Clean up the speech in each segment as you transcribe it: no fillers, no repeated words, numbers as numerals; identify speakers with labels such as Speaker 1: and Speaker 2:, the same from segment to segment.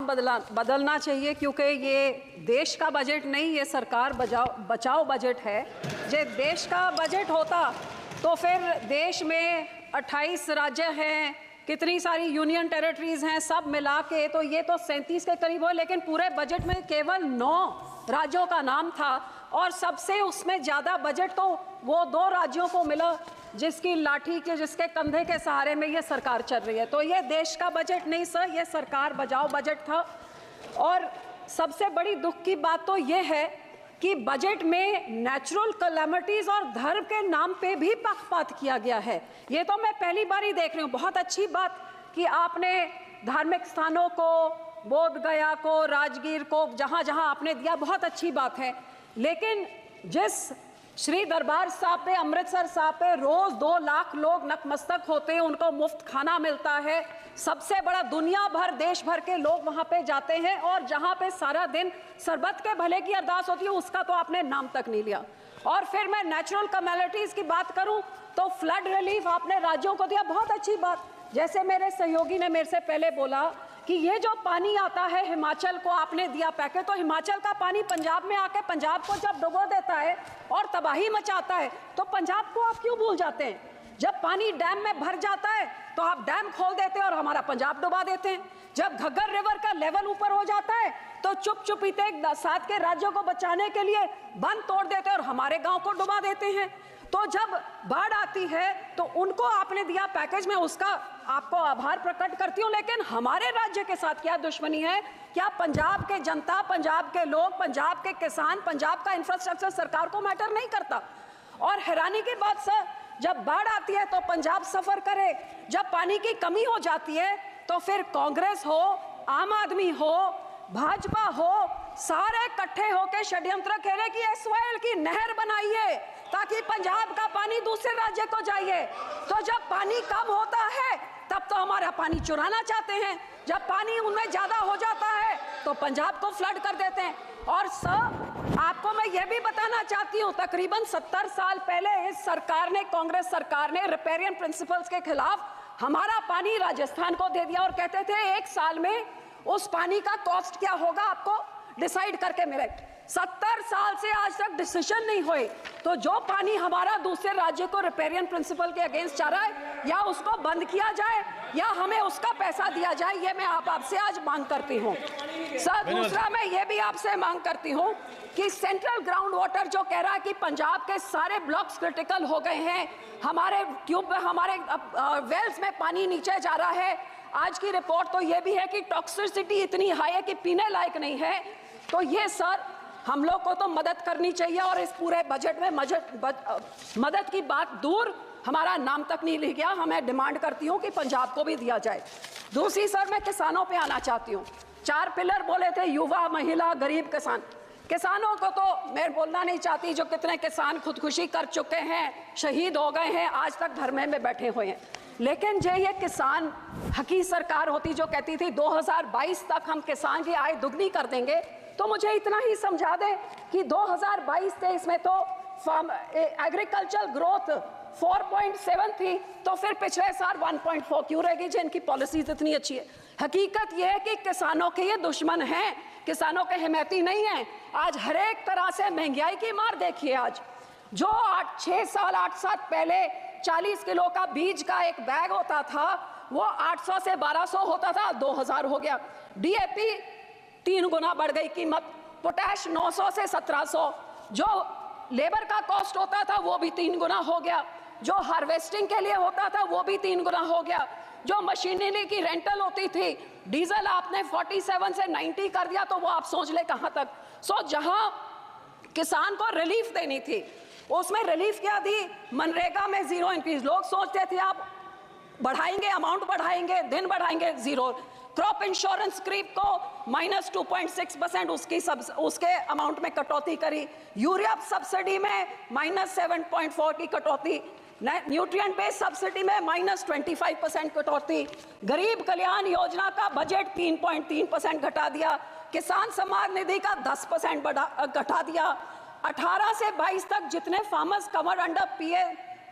Speaker 1: बदलना चाहिए, क्योंकि ये देश का बजट नहीं, ये सरकार बचाओ बजट है। जो देश का बजट होता तो फिर देश में 28 राज्य हैं, कितनी सारी यूनियन टेरिटरीज हैं, सब मिला के तो ये तो 37 के करीब हो, लेकिन पूरे बजट में केवल 9 राज्यों का नाम था और सबसे उसमें ज़्यादा बजट तो वो 2 राज्यों को मिला जिसकी लाठी के, जिसके कंधे के सहारे में ये सरकार चल रही है। तो ये देश का बजट नहीं सर, ये सरकार बचाओ बजट था। और सबसे बड़ी दुख की बात तो ये है कि बजट में नेचुरल कैलेमिटीज़ और धर्म के नाम पे भी पक्षपात किया गया है। ये तो मैं पहली बार ही देख रही हूँ। बहुत अच्छी बात कि आपने धार्मिक स्थानों को, बोध गया को, राजगीर को, जहाँ जहाँ आपने दिया, बहुत अच्छी बात है। लेकिन जिस श्री दरबार साहब पे, अमृतसर साहब पे रोज़ 2 लाख लोग नतमस्तक होते हैं, उनको मुफ्त खाना मिलता है, सबसे बड़ा दुनिया भर, देश भर के लोग वहाँ पे जाते हैं, और जहाँ पे सारा दिन सरबत के भले की अरदास होती है, उसका तो आपने नाम तक नहीं लिया। और फिर मैं नेचुरल कैलेमिटीज़ की बात करूँ तो फ्लड रिलीफ आपने राज्यों को दिया, बहुत अच्छी बात। जैसे मेरे सहयोगी ने मेरे से पहले बोला कि ये जो पानी आता है हिमाचल को आपने दिया पैकेज, तो हिमाचल का पानी पंजाब में आके पंजाब को जब डुबो देता है और तबाही मचाता है, तो पंजाब को आप क्यों भूल जाते हैं? जब पानी डैम में भर जाता है तो आप डैम खोल देते हैं और हमारा पंजाब डुबा देते हैं। जब घग्गर रिवर का लेवल ऊपर हो जाता है तो चुपचुपीते 7 के राज्यों को बचाने के लिए बंद तोड़ देते हैं और हमारे गाँव को डुबा देते हैं। तो जब बाढ़ आती है तो उनको आपने दिया पैकेज, में उसका आपको आभार प्रकट करती हूँ, लेकिन हमारे राज्य के साथ क्या दुश्मनी है? क्या पंजाब के जनता, पंजाब के लोग, पंजाब के किसान, पंजाब का इंफ्रास्ट्रक्चर सरकार को मैटर नहीं करता? और हैरानी की बात सर, जब बाढ़ आती है तो पंजाब सफर करे, जब पानी की कमी हो जाती है तो फिर कांग्रेस हो, आम आदमी हो, भाजपा हो, सारे इकट्ठे होकर षड्यंत्र खेले कि एसवाईएल की नहर बनाइए ताकि पंजाब का पानी दूसरे राज्य को जाइए। तो जब पानी कम होता है तब तो हमारा पानी चुराना चाहते हैं, जब पानी उनमें ज्यादा हो जाता है तो पंजाब को फ्लड कर देते हैं। और सर, आपको मैं ये भी बताना चाहती हूँ, तकरीबन 70 साल पहले इस सरकार ने, कांग्रेस सरकार ने रिपेरियन प्रिंसिपल्स के खिलाफ हमारा पानी राजस्थान को दे दिया और कहते थे 1 साल में उस पानी का कॉस्ट क्या होगा आपको डिसाइड करके मिले। 70 साल से आज तक डिसीजन नहीं हुए। तो जो पानी हमारा दूसरे राज्य को रिपेरियन प्रिंसिपल के अगेंस्ट जा रहा है, या उसको बंद किया जाए या हमें उसका पैसा दिया जाए, ये मैं आपसे आज मांग करती हूँ। सर, दूसरा मैं ये भी आपसे मांग करती हूँ कि सेंट्रल ग्राउंड वाटर जो कह रहा है कि पंजाब के सारे ब्लॉक्स क्रिटिकल हो गए हैं, हमारे ट्यूब, हमारे वेल्स में पानी नीचे जा रहा है। आज की रिपोर्ट तो ये भी है कि टॉक्सिसिटी इतनी हाई है कि पीने लायक नहीं है। तो ये सर, हम लोग को तो मदद करनी चाहिए, और इस पूरे बजट में मदद की बात दूर, हमारा नाम तक नहीं लिख गया। हमें डिमांड करती हूँ कि पंजाब को भी दिया जाए। दूसरी सर, मैं किसानों पे आना चाहती हूँ। 4 पिलर बोले थे, युवा, महिला, गरीब, किसान। किसानों को तो मैं बोलना नहीं चाहती, जो कितने किसान खुदकुशी कर चुके हैं, शहीद हो गए हैं, आज तक धरने में बैठे हुए हैं। लेकिन जो ये किसान हकी सरकार होती जो कहती थी 2022 तक हम किसान की आय दुगनी कर देंगे, तो मुझे इतना ही समझा दें कि 2022-23 में तो एग्रीकल्चर ग्रोथ 4.7 थी, तो फिर पिछले साल 1.4 क्यों रहेगी जिनकी पॉलिसीज इतनी अच्छी है? हकीकत यह है कि किसानों के ये दुश्मन हैं, किसानों के हिमैती नहीं हैं। आज हर एक तरह से महंगाई की मार देखिए। आज जो 8 साल पहले 40 किलो का बीज का एक बैग होता था, वो 800 से 1200 होता था, 2000 हो गया। डीएपी 3 गुना बढ़ गई कीमत, पोटैश 900 से 1700, जो लेबर का कॉस्ट होता था वो भी 3 गुना हो गया, जो हार्वेस्टिंग के लिए होता था वो भी 3 गुना हो गया, जो मशीनरी की रेंटल होती थी, डीजल आपने 47 से 90 कर दिया, तो वो आप सोच ले कहां तक। सो जहां किसान को रिलीफ देनी थी, उसमें रिलीफ क्या दी? मनरेगा में 0 इंक्रीज। लोग सोचते थे आप बढ़ाएंगे, अमाउंट बढ़ाएंगे, दिन बढ़ाएंगे, 0। क्रॉप इंश्योरेंस क्रीप को -2.6% उसके अमाउंट में कटौती करी। यूरिया सब्सिडी में -7.4 की कटौती, न्यूट्रिएंट बेस्ड सब्सिडी में -25% कटौती, गरीब कल्याण योजना का बजट 3.3% घटा दिया, किसान सम्मान निधि का 10% घटा दिया। 18 से 22 तक जितने फार्मर्स कवर्ड अंडर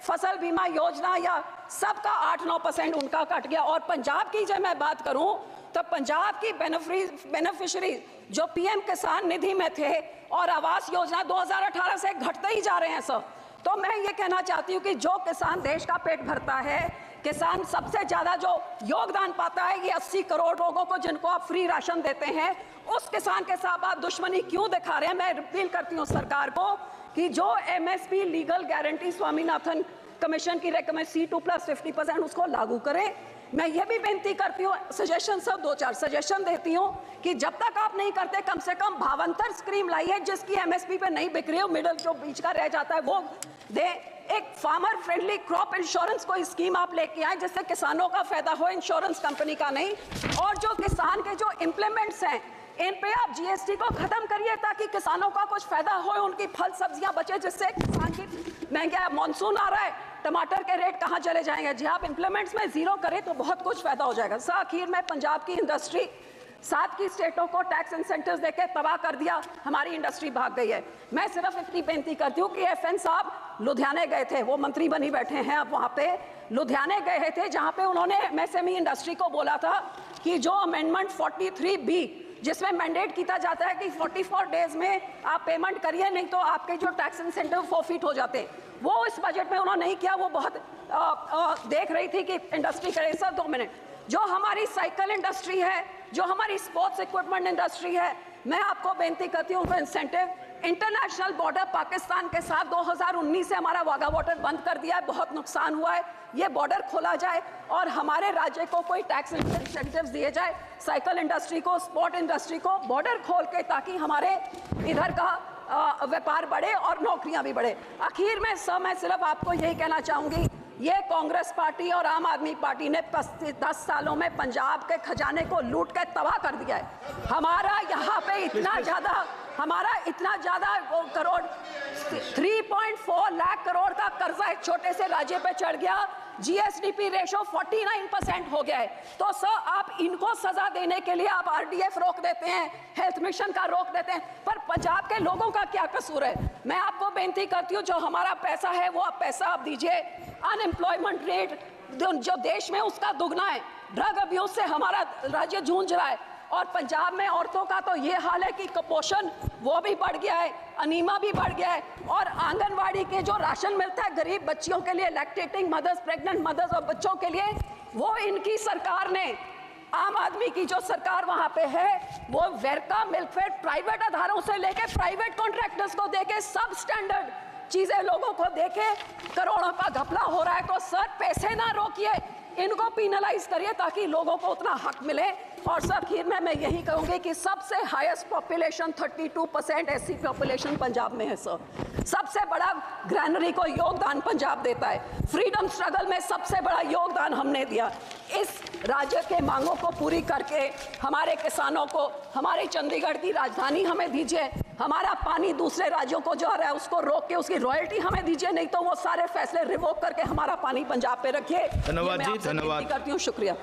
Speaker 1: फसल बीमा योजना या सबका 8-9% उनका कट गया। और पंजाब की जब मैं बात करूं तो पंजाब की बेनिफिशियरी जो पीएम किसान निधि में थे और आवास योजना 2018 से घटते ही जा रहे हैं सर। तो मैं ये कहना चाहती हूँ कि जो किसान देश का पेट भरता है, किसान सबसे ज्यादा जो योगदान पाता है, ये 80 करोड़ लोगों को जिनको आप फ्री राशन देते हैं, उस किसान के साथ आप दुश्मनी क्यों दिखा रहे हैं? मैं अपील करती हूँ सरकार को कि जो MSP legal guarantee Swaminathan commission की रेकमेंड C2+50% उसको लागू करें। मैं ये भी बेनती करती हूँ, सजेशन सब 2-4 सजेशन देती हूँ कि जब तक आप नहीं करते कम से कम भावांतर स्कीम लाइए जिसकी एमएसपी पे नहीं बिक रही हो, मिडल जो बीच का रह जाता है वो दे। एक फार्मर फ्रेंडली क्रॉप इंश्योरेंस कोई स्कीम आप लेके आए जिससे किसानों का फायदा हो, इंश्योरेंस कंपनी का नहीं। और जो किसान के जो इम्प्लीमेंट्स हैं इन पे आप जीएसटी को खत्म करिए ताकि किसानों का कुछ फायदा हो, उनकी फल सब्जियां बचे, जिससे किसान की महंगाई, मानसून आ रहा है, टमाटर के रेट कहां चले जाएंगे। जी आप इम्प्लीमेंट्स में जीरो करें तो बहुत कुछ फायदा हो जाएगा। सर आखिर में पंजाब की इंडस्ट्री 7 की स्टेटों को टैक्स इंसेंटिव्स देके तबाह कर दिया, हमारी इंडस्ट्री भाग गई है। मैं सिर्फ इतनी बेनती करती हूँ कि FN साहब लुधियाने गए थे, वो मंत्री बनी बैठे हैं अब, वहाँ पे लुधियाने गए थे जहाँ पे उन्होंने MSME इंडस्ट्री को बोला था कि जो अमेंडमेंट 43B जिसमें मैंडेट किया जाता है कि 44 डेज में आप पेमेंट करिए, नहीं तो आपके जो टैक्स इंसेंटिव फॉरफिट हो जाते हैं, वो इस बजट में उन्होंने नहीं किया। वो बहुत देख रही थी कि इंडस्ट्री करे। सर 2 मिनट, जो हमारी साइकिल इंडस्ट्री है, जो हमारी स्पोर्ट्स इक्विपमेंट इंडस्ट्री है, मैं आपको बेनती करती हूँ उनको इंसेंटिव। इंटरनेशनल बॉर्डर पाकिस्तान के साथ 2019 से हमारा वाघा बॉर्डर बंद कर दिया है, बहुत नुकसान हुआ है। ये बॉर्डर खोला जाए और हमारे राज्य को कोई टैक्स इंसेंटिव्स दिए जाए, साइकिल इंडस्ट्री को, स्पोर्ट इंडस्ट्री को बॉर्डर खोल के, ताकि हमारे इधर का व्यापार बढ़े और नौकरियां भी बढ़े। आखिर में सर मैं सिर्फ आपको यही कहना चाहूंगी, ये कांग्रेस पार्टी और आम आदमी पार्टी ने 10 सालों में पंजाब के खजाने को लूट के तबाह कर दिया है। हमारा यहाँ पे इतना ज्यादा करोड़ 3.4 लाख करोड़ का कर्जा एक छोटे से राज्य पे चढ़ गया। GSDP रेशो 49% हो गया है। तो सर आप इनको सजा देने के लिए आप RDF रोक देते हैं, हेल्थ मिशन का रोक देते हैं, पर पंजाब के लोगों का क्या कसूर है? मैं आपको बेनती करती हूँ, जो हमारा पैसा है वो पैसा आप दीजिए। अनएम्प्लॉयमेंट रेट जो देश में उसका दुगना है, ड्रग अब्यूज से हमारा राज्य जूझ रहा है। और पंजाब में औरतों का तो ये हाल है कि कुपोषण वो भी बढ़ गया है, अनीमा भी बढ़ गया है। और आंगनवाड़ी के जो राशन मिलता है गरीब बच्चियों के लिए, लैक्टेटिंग मदर्स, प्रेग्नेंट मदर्स और बच्चों के लिए, वो इनकी सरकार ने, आम आदमी की जो सरकार वहां पे है, वो वेरका मिल्कफेड प्राइवेट आधारों से लेके प्राइवेट कॉन्ट्रैक्टर्स को देके सब स्टैंडर्ड चीजें लोगों को देके करोड़ों का घपला हो रहा है। तो सर पैसे ना रोकिए, इनको पिनलाइज करिए ताकि लोगों को उतना हक मिले। और सर आखिर में मैं यही कहूंगी कि सबसे highest population 32% SC population Punjab में है सर। सबसे बड़ा ग्रैनरी को योगदान पंजाब देता है। फ्रीडम स्ट्रगल में सबसे बड़ा योगदान हमने दिया। इस राज्य के मांगों को पूरी करके हमारे किसानों को हमारे चंडीगढ़ की राजधानी हमें दीजिए, हमारा पानी दूसरे राज्यों को जो आ रहा है उसको रोक के उसकी रॉयल्टी हमें दीजिए, नहीं तो वो सारे फैसले रिवोक करके हमारा पानी पंजाब पे रखिए।
Speaker 2: धन्यवाद जी, धन्यवाद
Speaker 1: करती हूँ, शुक्रिया।